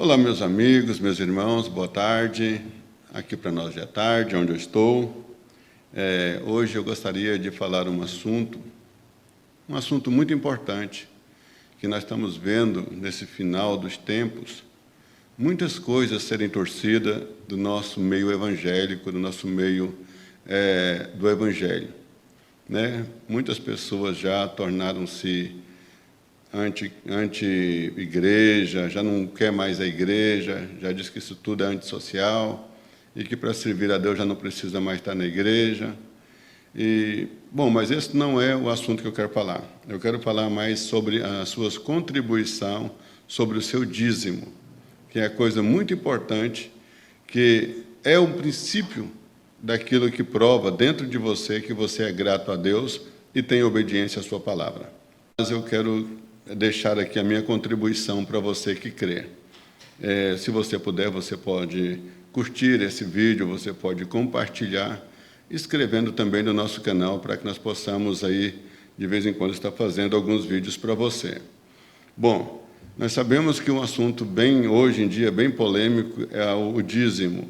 Olá, meus amigos, meus irmãos, boa tarde. Aqui para nós já é tarde, onde eu estou. Hoje eu gostaria de falar um assunto muito importante, que nós estamos vendo nesse final dos tempos, muitas coisas serem torcidas do nosso meio evangélico, do nosso meio do evangelho, né? Muitas pessoas já tornaram-se anti-igreja, já não quer mais a igreja, já diz que isso tudo é antissocial e que para servir a Deus já não precisa mais estar na igreja. Mas esse não é o assunto que eu quero falar. Eu quero falar mais sobre a sua contribuição, sobre o seu dízimo, que é coisa muito importante, que é um princípio daquilo que prova dentro de você que você é grato a Deus e tem obediência à sua palavra. Mas eu quero deixar aqui a minha contribuição para você que crê. Se você puder, você pode curtir esse vídeo, você pode compartilhar, escrevendo também no nosso canal, para que nós possamos aí, de vez em quando, estar fazendo alguns vídeos para você. Bom, nós sabemos que um assunto hoje em dia, bem polêmico, é o dízimo.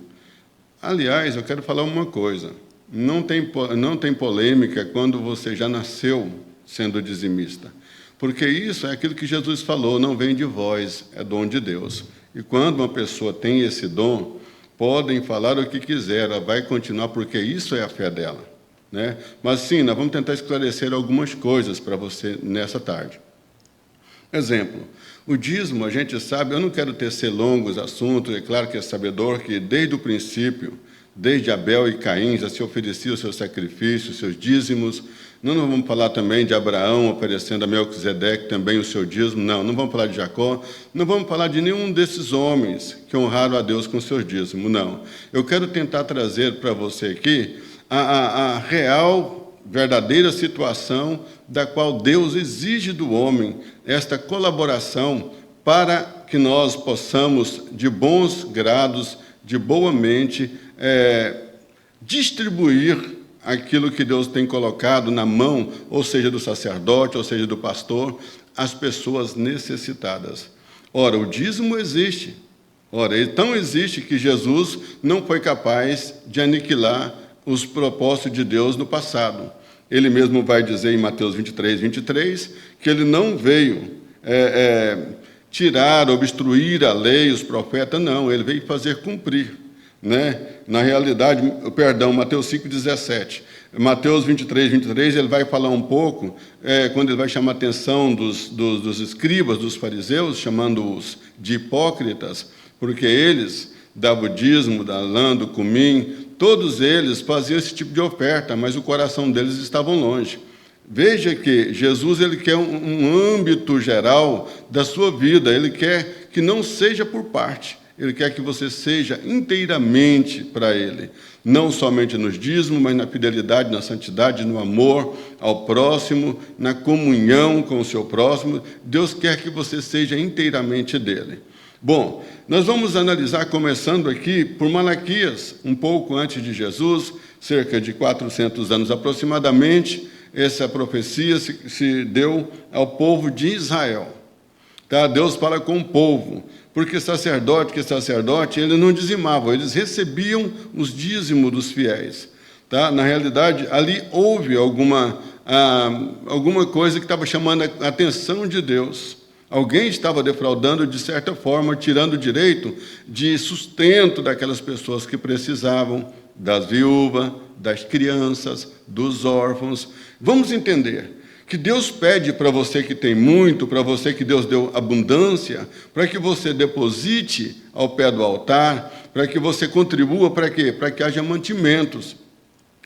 Aliás, eu quero falar uma coisa, não tem polêmica quando você já nasceu sendo dizimista. Porque isso é aquilo que Jesus falou, não vem de vós, é dom de Deus. E quando uma pessoa tem esse dom, podem falar o que quiser, ela vai continuar, porque isso é a fé dela, né? Mas sim, nós vamos tentar esclarecer algumas coisas para você nessa tarde. Exemplo, o dízimo, a gente sabe, eu não quero tecer longos assuntos, é claro que é sabedor que desde o princípio, desde Abel e Caim, já se ofereciam os seus sacrifícios, os seus dízimos. Não vamos falar também de Abraão oferecendo a Melquisedeque também o seu dízimo, não vamos falar de Jacó, não vamos falar de nenhum desses homens que honraram a Deus com seus dízimos, não. Eu quero tentar trazer para você aqui a real, verdadeira situação da qual Deus exige do homem esta colaboração para que nós possamos, de bons grados, de boa mente, distribuir aquilo que Deus tem colocado na mão, ou seja, do sacerdote, ou seja, do pastor, às pessoas necessitadas. Ora, o dízimo existe. Ora, ele tão existe que Jesus não foi capaz de aniquilar os propósitos de Deus no passado. Ele mesmo vai dizer em Mateus 23, que ele não veio tirar, obstruir a lei, os profetas, não, ele veio fazer cumprir. Né? Na realidade, Mateus 5,17. Mateus 23, ele vai falar um pouco, quando ele vai chamar a atenção dos escribas, dos fariseus, chamando-os de hipócritas, porque eles davam o dízimo, da lã, do cumim, todos eles faziam esse tipo de oferta, mas o coração deles estava longe. Veja que Jesus ele quer um âmbito geral da sua vida, ele quer que não seja por parte. Ele quer que você seja inteiramente para Ele, não somente nos dízimos, mas na fidelidade, na santidade, no amor ao próximo, na comunhão com o seu próximo. Deus quer que você seja inteiramente dele. Bom, nós vamos analisar, começando aqui por Malaquias, um pouco antes de Jesus, cerca de 400 anos aproximadamente, essa profecia se deu ao povo de Israel. Tá? Deus fala com o povo, porque sacerdote, ele não dizimava, eles recebiam os dízimos dos fiéis. Tá? Na realidade, ali houve alguma coisa que estava chamando a atenção de Deus. Alguém estava defraudando, de certa forma, tirando o direito de sustento daquelas pessoas que precisavam, das viúvas, das crianças, dos órfãos. Vamos entender que Deus pede para você que tem muito, para você que Deus deu abundância, para que você deposite ao pé do altar, para que você contribua, para quê? Para que haja mantimentos.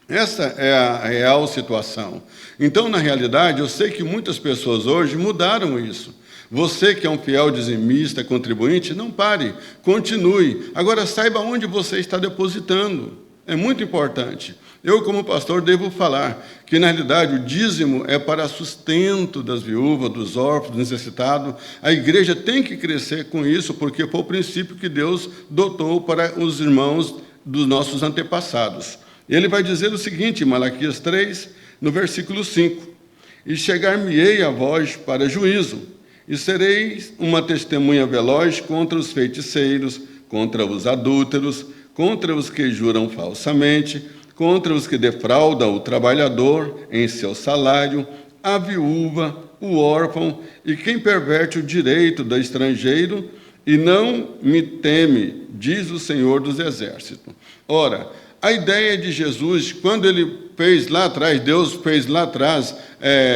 Essa é a real situação. Então, na realidade, eu sei que muitas pessoas hoje mudaram isso. Você que é um fiel dizimista, contribuinte, não pare, continue. Agora, saiba onde você está depositando. É muito importante. Eu, como pastor, devo falar que, na realidade, o dízimo é para sustento das viúvas, dos órfãos, dos necessitados. A igreja tem que crescer com isso, porque foi o princípio que Deus dotou para os irmãos dos nossos antepassados. Ele vai dizer o seguinte, em Malaquias 3, no versículo 5: E chegar-me-ei a vós para juízo, e sereis uma testemunha veloz contra os feiticeiros, contra os adúlteros, contra os que juram falsamente, contra os que defraudam o trabalhador em seu salário, a viúva, o órfão e quem perverte o direito do estrangeiro, e não me teme, diz o Senhor dos Exércitos. Ora, a ideia de Jesus, quando ele fez lá atrás, Deus fez lá atrás,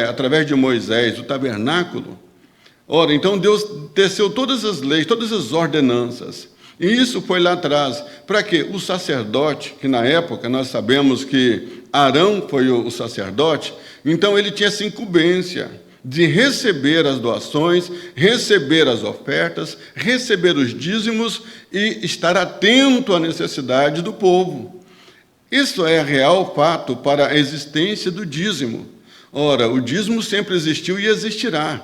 através de Moisés, o tabernáculo. Ora, então Deus teceu todas as leis, todas as ordenanças. E isso foi lá atrás. Para quê? O sacerdote, que na época nós sabemos que Arão foi o sacerdote, então ele tinha essa incumbência de receber as doações, receber as ofertas, receber os dízimos e estar atento à necessidade do povo. Isso é real fato para a existência do dízimo. Ora, o dízimo sempre existiu e existirá.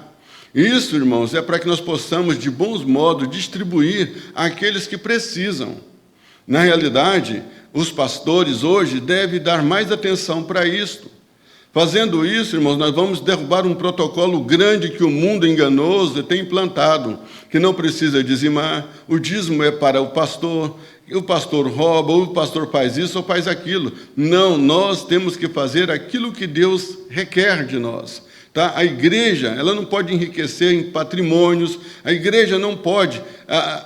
Isso, irmãos, é para que nós possamos, de bons modos, distribuir àqueles que precisam. Na realidade, os pastores hoje devem dar mais atenção para isto. Fazendo isso, irmãos, nós vamos derrubar um protocolo grande que o mundo enganoso tem implantado, que não precisa dizimar, o dízimo é para o pastor rouba, ou o pastor faz isso ou faz aquilo. Não, nós temos que fazer aquilo que Deus requer de nós. Tá? A igreja, ela não pode enriquecer em patrimônios, a igreja não pode,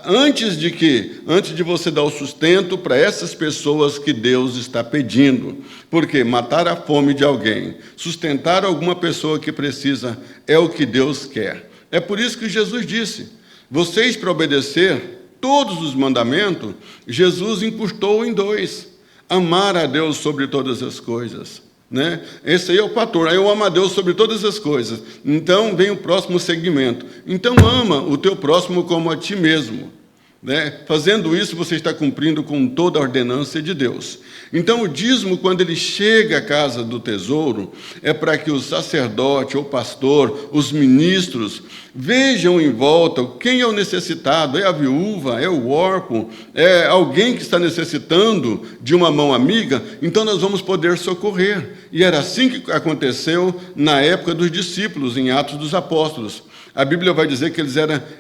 antes de você dar o sustento para essas pessoas que Deus está pedindo. Porque matar a fome de alguém, sustentar alguma pessoa que precisa, é o que Deus quer. É por isso que Jesus disse, vocês para obedecer todos os mandamentos, Jesus encurtou em 2, amar a Deus sobre todas as coisas. Né? Esse aí é o fator, aí eu amo a Deus sobre todas as coisas. Então vem o próximo segmento. Então ama o teu próximo como a ti mesmo. Né? Fazendo isso, você está cumprindo com toda a ordenança de Deus. Então o dízimo, quando ele chega à casa do tesouro, é para que o sacerdote, o pastor, os ministros, vejam em volta quem é o necessitado, é a viúva, é o órfão, é alguém que está necessitando de uma mão amiga, então nós vamos poder socorrer. E era assim que aconteceu na época dos discípulos, em Atos dos Apóstolos. A Bíblia vai dizer que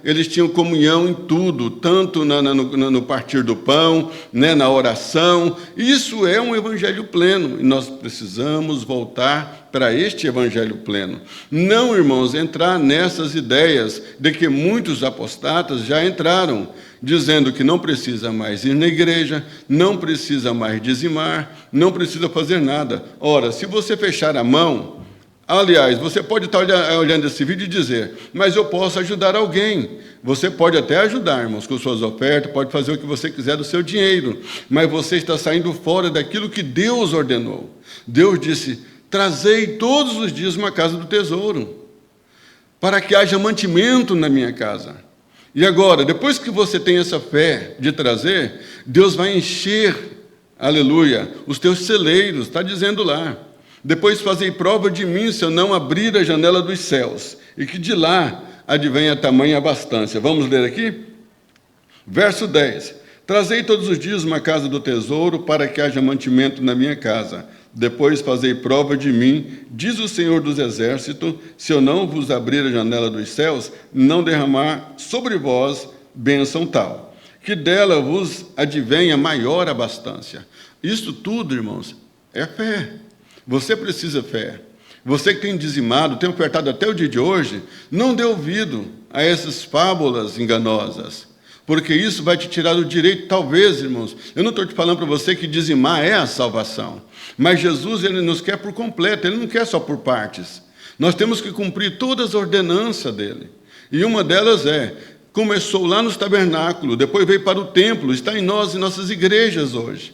eles tinham comunhão em tudo, tanto no partir do pão, né, na oração. Isso é um evangelho pleno, e nós precisamos voltar para este evangelho pleno. Não, irmãos, entrar nessas ideias de que muitos apostatas já entraram, dizendo que não precisa mais ir na igreja, não precisa mais dizimar, não precisa fazer nada. Ora, se você fechar a mão, aliás, você pode estar olhando esse vídeo e dizer, mas eu posso ajudar alguém. Você pode até ajudar, irmãos, com suas ofertas, pode fazer o que você quiser do seu dinheiro, mas você está saindo fora daquilo que Deus ordenou. Deus disse, trazei todos os dias uma casa do tesouro, para que haja mantimento na minha casa. E agora, depois que você tem essa fé de trazer, Deus vai encher, aleluia, os teus celeiros, está dizendo lá. Depois fazei prova de mim, se eu não abrir a janela dos céus, e que de lá advenha tamanha abastança. Vamos ler aqui? Verso 10. Trazei todos os dias uma casa do tesouro, para que haja mantimento na minha casa. Depois fazei prova de mim, diz o Senhor dos Exércitos, se eu não vos abrir a janela dos céus, não derramar sobre vós bênção tal, que dela vos advenha maior abastança. Isso tudo, irmãos, é fé. Você precisa fé. Você que tem dizimado, tem ofertado até o dia de hoje, não dê ouvido a essas fábulas enganosas, porque isso vai te tirar o direito, talvez, irmãos. Eu não estou te falando para você que dizimar é a salvação, mas Jesus, ele nos quer por completo, ele não quer só por partes. Nós temos que cumprir todas as ordenanças dele, e uma delas começou lá nos tabernáculos, depois veio para o templo, está em nós, em nossas igrejas hoje.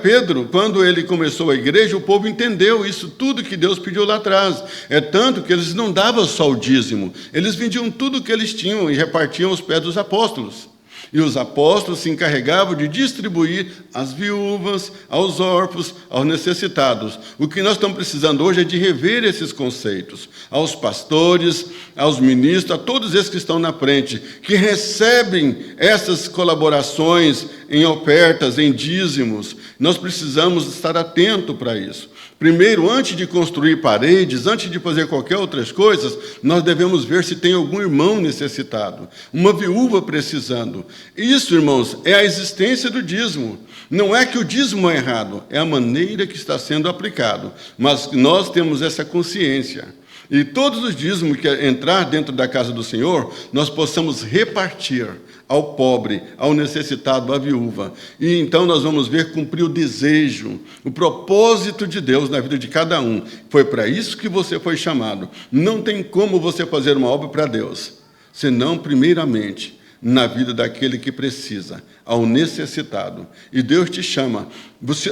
Pedro, quando ele começou a igreja, o povo entendeu isso tudo que Deus pediu lá atrás. É tanto que eles não davam só o dízimo, eles vendiam tudo que eles tinham e repartiam aos pés dos apóstolos. E os apóstolos se encarregavam de distribuir às viúvas, aos órfãos, aos necessitados. O que nós estamos precisando hoje é de rever esses conceitos. Aos pastores, aos ministros, a todos esses que estão na frente, que recebem essas colaborações em ofertas, em dízimos. Nós precisamos estar atentos para isso. Primeiro, antes de construir paredes, antes de fazer qualquer outras coisas, nós devemos ver se tem algum irmão necessitado, uma viúva precisando. Isso, irmãos, é a existência do dízimo. Não é que o dízimo é errado, é a maneira que está sendo aplicado. Mas nós temos essa consciência. E todos os dízimos que entrar dentro da casa do Senhor, nós possamos repartir ao pobre, ao necessitado, à viúva. E então nós vamos ver cumprir o desejo, o propósito de Deus na vida de cada um. Foi para isso que você foi chamado. Não tem como você fazer uma obra para Deus, senão, primeiramente, na vida daquele que precisa, ao necessitado. E Deus te chama.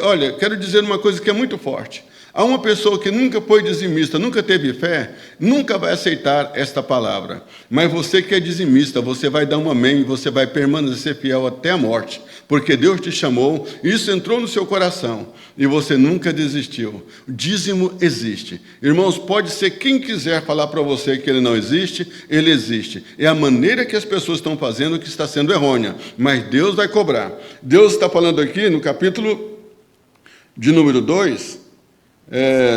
Olha, quero dizer uma coisa que é muito forte. Há uma pessoa que nunca foi dizimista, nunca teve fé, nunca vai aceitar esta palavra. Mas você que é dizimista, você vai dar um amém, você vai permanecer fiel até a morte, porque Deus te chamou, isso entrou no seu coração, e você nunca desistiu. O dízimo existe. Irmãos, pode ser quem quiser falar para você que ele não existe, ele existe. É a maneira que as pessoas estão fazendo que está sendo errônea, mas Deus vai cobrar. Deus está falando aqui no capítulo de número 2,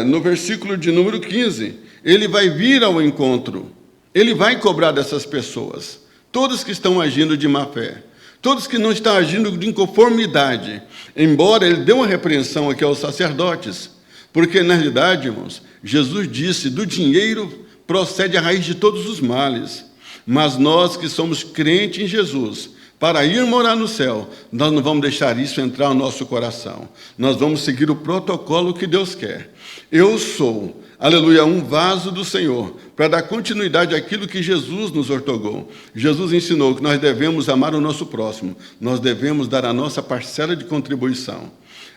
no versículo de número 15, ele vai vir ao encontro, ele vai cobrar dessas pessoas, todos que estão agindo de má fé, todos que não estão agindo de inconformidade, embora ele dê uma repreensão aqui aos sacerdotes, porque na realidade, irmãos, Jesus disse, do dinheiro procede a raiz de todos os males, mas nós que somos crentes em Jesus, para ir morar no céu, nós não vamos deixar isso entrar no nosso coração. Nós vamos seguir o protocolo que Deus quer. Eu sou, aleluia, um vaso do Senhor, para dar continuidade àquilo que Jesus nos ortogou. Jesus ensinou que nós devemos amar o nosso próximo, nós devemos dar a nossa parcela de contribuição.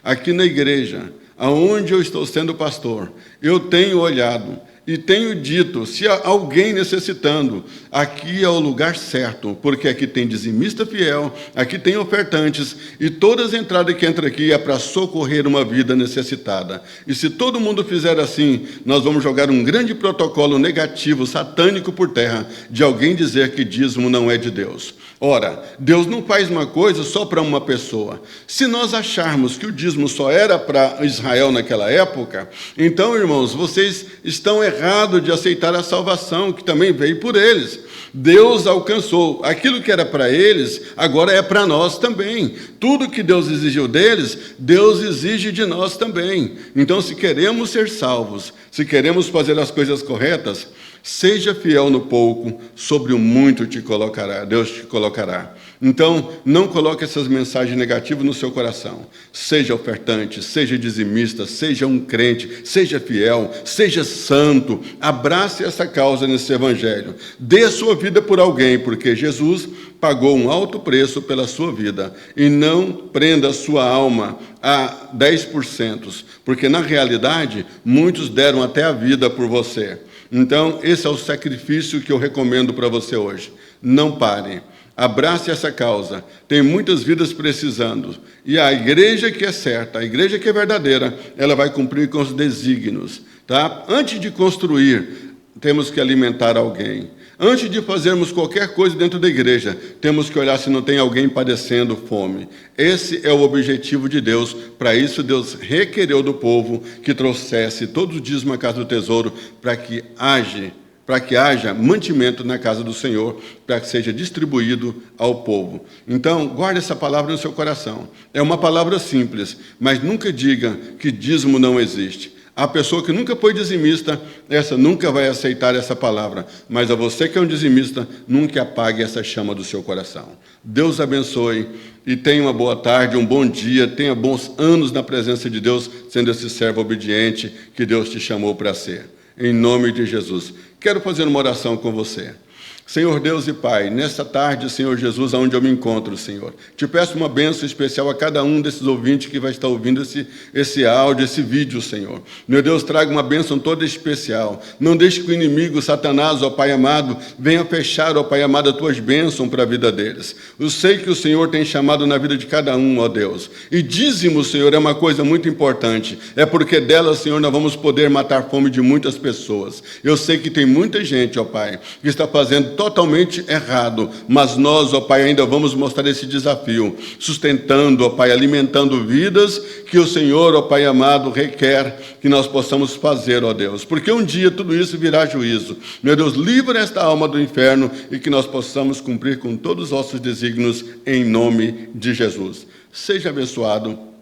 Aqui na igreja, aonde eu estou sendo pastor, eu tenho olhado e tenho dito, se há alguém necessitando, aqui é o lugar certo, porque aqui tem dizimista fiel, aqui tem ofertantes, e todas as entradas que entram aqui é para socorrer uma vida necessitada. E se todo mundo fizer assim, nós vamos jogar um grande protocolo negativo, satânico por terra, de alguém dizer que dízimo não é de Deus. Ora, Deus não faz uma coisa só para uma pessoa. Se nós acharmos que o dízimo só era para Israel naquela época, então, irmãos, vocês estão errados de aceitar a salvação, que também veio por eles. Deus alcançou. Aquilo que era para eles, agora é para nós também. Tudo que Deus exigiu deles, Deus exige de nós também. Então, se queremos ser salvos, se queremos fazer as coisas corretas, seja fiel no pouco, sobre o muito te colocará, Deus te colocará. Então, não coloque essas mensagens negativas no seu coração. Seja ofertante, seja dizimista, seja um crente, seja fiel, seja santo. Abrace essa causa nesse evangelho. Dê a sua vida por alguém, porque Jesus pagou um alto preço pela sua vida. E não prenda a sua alma a 10%, porque na realidade, muitos deram até a vida por você. Então, esse é o sacrifício que eu recomendo para você hoje. Não pare. Abrace essa causa. Tem muitas vidas precisando. E a igreja que é certa, a igreja que é verdadeira, ela vai cumprir com os desígnios. Tá? Antes de construir, temos que alimentar alguém. Antes de fazermos qualquer coisa dentro da igreja, temos que olhar se não tem alguém padecendo fome. Esse é o objetivo de Deus. Para isso, Deus requereu do povo que trouxesse todo o dízimo à casa do tesouro, para que haja mantimento na casa do Senhor, para que seja distribuído ao povo. Então, guarde essa palavra no seu coração. É uma palavra simples, mas nunca diga que dízimo não existe. A pessoa que nunca foi dizimista, essa nunca vai aceitar essa palavra. Mas a você que é um dizimista, nunca apague essa chama do seu coração. Deus abençoe e tenha uma boa tarde, um bom dia, tenha bons anos na presença de Deus, sendo esse servo obediente que Deus te chamou para ser. Em nome de Jesus. Quero fazer uma oração com você. Senhor Deus e Pai, nesta tarde, Senhor Jesus, aonde eu me encontro, Senhor, te peço uma bênção especial a cada um desses ouvintes que vai estar ouvindo esse áudio, esse vídeo, Senhor. Meu Deus, traga uma bênção toda especial. Não deixe que o inimigo, Satanás, ó Pai amado, venha fechar, ó Pai amado, as tuas bênçãos para a vida deles. Eu sei que o Senhor tem chamado na vida de cada um, ó Deus. E dízimo, Senhor, é uma coisa muito importante. É porque dela, Senhor, nós vamos poder matar a fome de muitas pessoas. Eu sei que tem muita gente, ó Pai, que está fazendo totalmente errado, mas nós, ó Pai, ainda vamos mostrar esse desafio, sustentando, ó Pai, alimentando vidas que o Senhor, ó Pai amado, requer que nós possamos fazer, ó Deus, porque um dia tudo isso virá juízo. Meu Deus, livra esta alma do inferno e que nós possamos cumprir com todos os nossos desígnios em nome de Jesus. Seja abençoado.